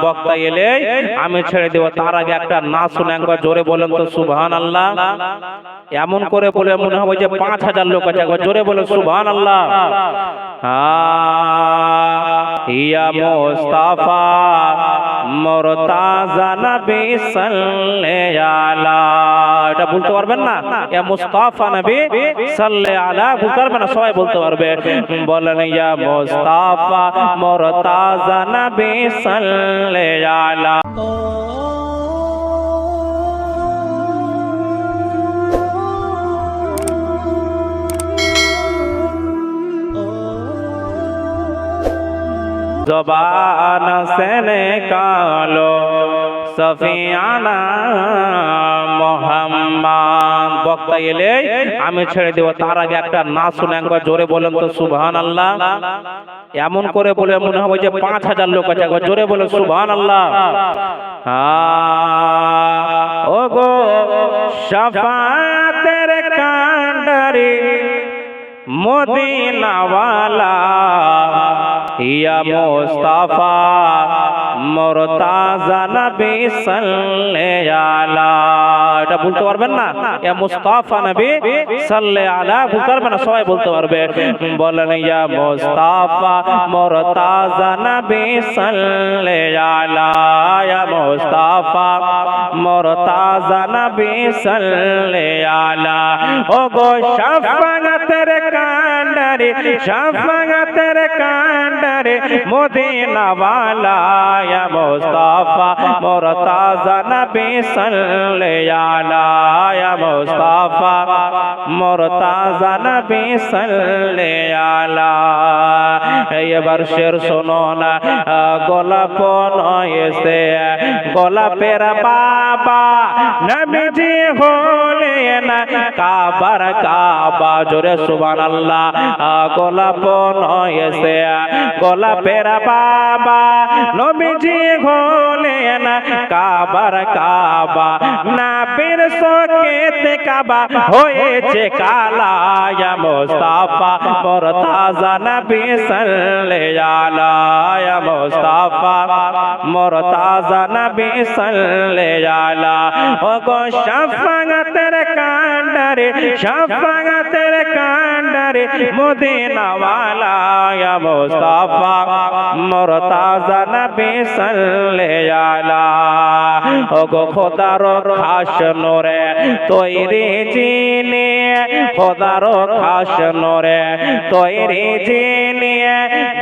বক্তা এলে আমি ছেড়ে দেব। তার আগে একটা না শুনে একবার জোরে বলেন তো সুবহানাল্লাহ। এমন করে বলে মনে হবে যে 5000 লোক আছে। একবার জোরে বলেন সুবহানাল্লাহ। ইয়া মুস্তাফা মুরতাজা নবী সাল্লাল্লাহু আলা, এটা বলতে পারবেন না? ইয়া মুস্তাফা নবী সাল্লাল্লাহু আলা বলতে পারবেন না? সবাই বলতে পারবে। বলেন ইয়া মুস্তাফা মুরতাজা নবী সাল্লাল্লাহু আলা। ज़बान से निकालो सफियाना मोहम्मद। বক্তা এলে আমি ছেড়ে দেব। তার আগে একটা না শুনে একবার জোরে বলেন তো সুবহানাল্লাহ। এমন করে বলে মনে হবে যে 5000 লোক আছে। একবার জোরে বলেন সুবহানাল্লাহ। ও গো শাফাতের কান্ডারি মদিনা ওয়ালা ইয়া মুস্তাফা মুরতাজা নবী সাল্লাল্লাহু আলা, এটা বলতে পারবেন না? ইয়া মুস্তাফা নবী সাল্লাল্লাহু আলা বলতে পারবেন না? সবাই বলতে পারবে। বলেন ইয়া মুস্তাফা মুরতাজা নবী সাল্লাল্লাহু আলা, ইয়া মুস্তাফা মুরতাজা নবী সাল্লাল্লাহু আলা। ও গো শাফাতের কান্ডারি শাফাতের কান্ডারি মদিনা ওয়ালা ইয়া মুস্তাফা মুরতাজা নবী সাল্লাল্লাহু আলা, ইয়া মুস্তাফা মুরতাজা নবী সাল্লাল্লাহু আলা। এবার শের শোনো না। গোলাপ নয়েছে গোলাপের বাবা নবীজি হলেন কাবার কাবা। জোরে সুবহানাল্লাহ। গোলাপ নয়েছে গোলাপের বাবা নবীজি হলেন কাবার কাবা। নবীর শোকেত কাবা হয়েছে কালা, ইয়া মুস্তাফা মুরতাজা নবী সাল্লাল্লাহু আলা, ইয়া মুস্তাফা মুরতাজা নবী সাল্লাল্লাহু আলা। ও গো শাফাতের কান্ডারি শাফাতের কান্ডারি মদিনা ওয়ালা ইয়া মুস্তাফা মুরতাজা নবী সাল্লাল্লাহু আলা। ও গো খোদার খাস নূরে তৈরি জিনে খোদার খাস নূরে তৈরি জিনে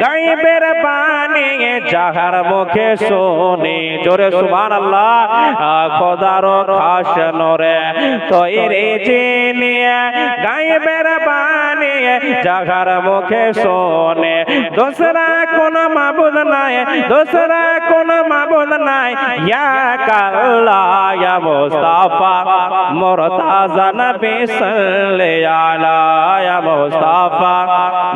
গায়বের বাণী যাহার মুখে শুনি। জোরে সুবহানাল্লাহ। খোদার খাস নূরে তৈরি জিনে গায়বের বাণী যাহার মুখে শুনে। দোসরা কোন মাবুদ নাই দোসরা কোন মাবুদ নাই ইয়া আল্লাহ, ইয়া মুস্তাফা মুরতাজা নবী সাল্লাল্লাহু আলা, ইয়া মুস্তাফা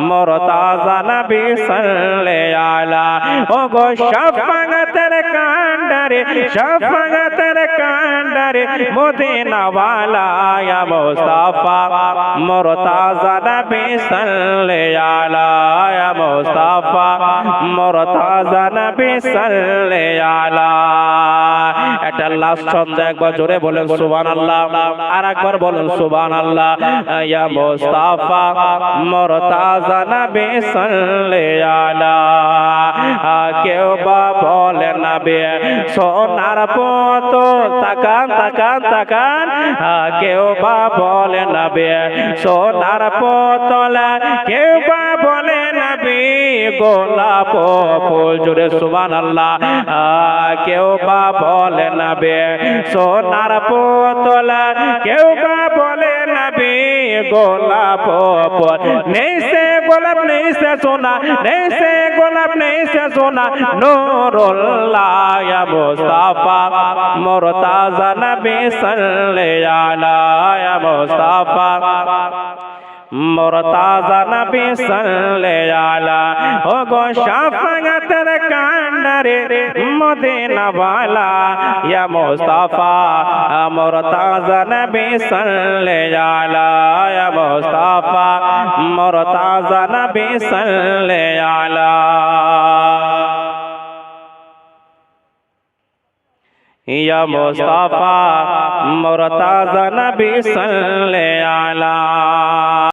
মুরতাজা নবী সাল্লাল্লাহু আলা। ও গো শাফাতের কান্ডারি শাফাতের কান্ডারি মদিনা ওয়ালা ইয়া মুস্তাফা মুরতাজা নবী সাল্লাল্লাহু আলা, ইয়া মুস্তাফা মুরতাজা নবী সাল্লাল্লাহু আলা। এটা লাস্ট ছন্দ। একবার জোরে বলেন সুবহানাল্লাহ। আর একবার বলেন সুবহানাল্লাহ। ইয়া মুস্তাফা মুরতাজা নবী সাল্লাল্লাহু আলা। কেউ বা বলে নবী সোনার পুতুল, তাকান তাকান তাকান। কেউ বা বলে নবী সোনার পুতুল, কেউ বা বলে নবী গোলাপ ফুল। জোরে সুবহানাল্লাহ। কেউ বা বলে নবী সোনার পুতুল, কেউ বা বলে নবী গোলাপ ফুল। নেই সে গোলাপ নেই সে সোনা নেই সে গোলাপ নেই সে সোনা নূরুল্লাহ ইয়া মুস্তাফা মুরতাজা নবী সাল্লাল্লাহু আলা, ইয়া মুস্তাফা মুরতাজা নবী সাল্লাল্লাহু আলা। ও গো শাফাতের কান্ডারি মদিনা ওয়ালা ইয়া মুস্তাফা মুরতাজা নবী সাল্লাল্লাহু আলা, ইয়া মুস্তাফা মুরতাজা নবী সাল্লাল্লাহু আলা। ইয়া মুস্তাফা মুরতাজা নবী সাল্লে আলা